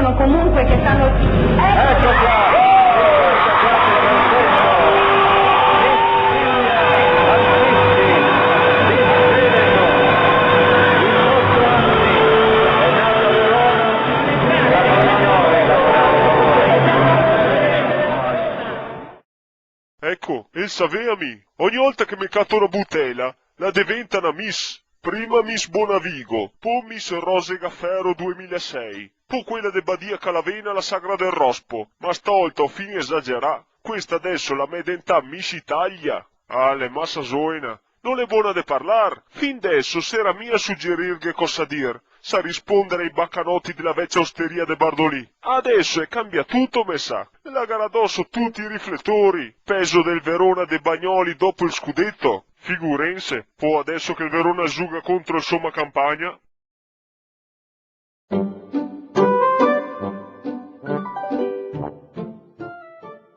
dicono comunque che stanno... Ecco qua! Ecco, el saveami, ogni volta che mi catto una butela, la diventa una Miss. Prima Miss Bonavigo, poi Miss Rose Gaffero 2006, poi quella de Badia Calavena la Sagra del Rospo, ma stavolta ho fin esagerà, questa adesso la medentà Miss Italia. Ah, le massa zoina, non è buona de parlar, fin adesso s'era mia a suggerir che cosa dir, sa rispondere ai baccanotti della vecchia osteria de Bardolì. Adesso è cambia tutto, me sa, la gara addosso tutti i riflettori, peso del Verona de Bagnoli dopo il scudetto. Figurense, può adesso che il Verona gioca contro il Somma Campagna?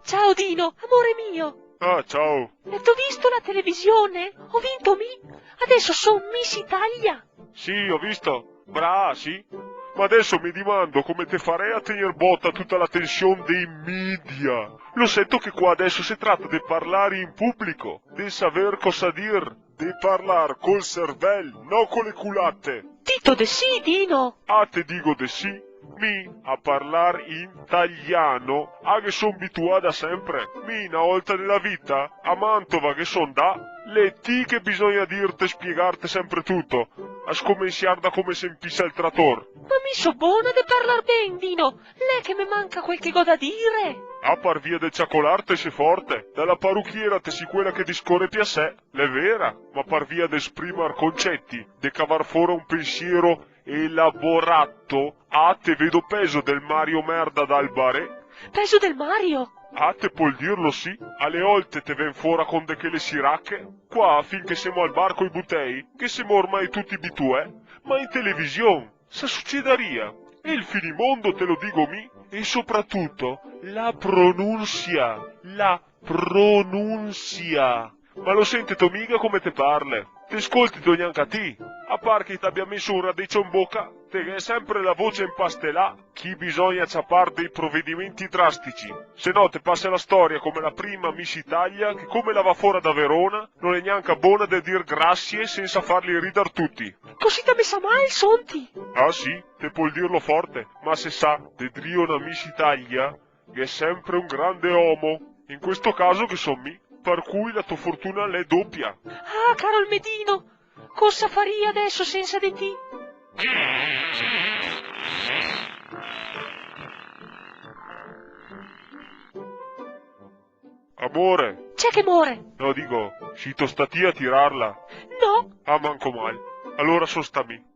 Ciao Dino, amore mio. Ah, ciao. T'ho visto la televisione? Ho vinto adesso sono Miss Italia. Sì, ho visto. Bra, sì. Ma adesso mi dimando come te farei a tenere botta tutta la tensione dei media. Lo sento che qua adesso si tratta di parlare in pubblico, di saper cosa dir, di parlare col cervello, non con le culatte. Dito de sì, Dino. Ah, te dico de sì. Mi a parlare in italiano, che son abituata sempre. Mi una volta nella vita, a Mantova che son da, le ti che bisogna dirte e spiegarti sempre tutto, a scomensiar da come si impissa il trattore. Ma mi so buona de parlar ben, Dino. Lei che mi manca quel che go da dire. A par via del ciacolarte sei forte, dalla parrucchiera te si quella che discorre a sé, l'è vera, ma par via d'esprimere concetti, de cavar fuori un pensiero elaborato, te vedo peso del Mario merda dal bare. Peso del Mario. Te puoi dirlo sì, alle volte te ven fuora con de che le siracche, qua finché siamo al bar coi butei, che siamo ormai tutti abituè, ma in televisione, sa succederia, e il finimondo te lo dico mi, e soprattutto la pronuncia. Ma lo senti tu mica come te parle? Ti ascolti tu neanche a ti? A par che ti abbia messo un radicio in bocca, te è sempre la voce impastelà, chi bisogna ciappar dei provvedimenti drastici. Se no te passa la storia come la prima Miss Italia che come la va fuori da Verona non è neanche buona da dir grazie senza farli ridar tutti. Così te messa mai sonti. Ah sì, te puoi dirlo forte, ma se sa, de drio una Miss Italia, che è sempre un grande uomo, in questo caso che son mi, per cui la tua fortuna l'è doppia. Ah, caro il Medino, cosa faria adesso senza di ti? Amore, C'è che more? no dico, si tostati a tirarla. No. Ah, manco mai. Allora sostami.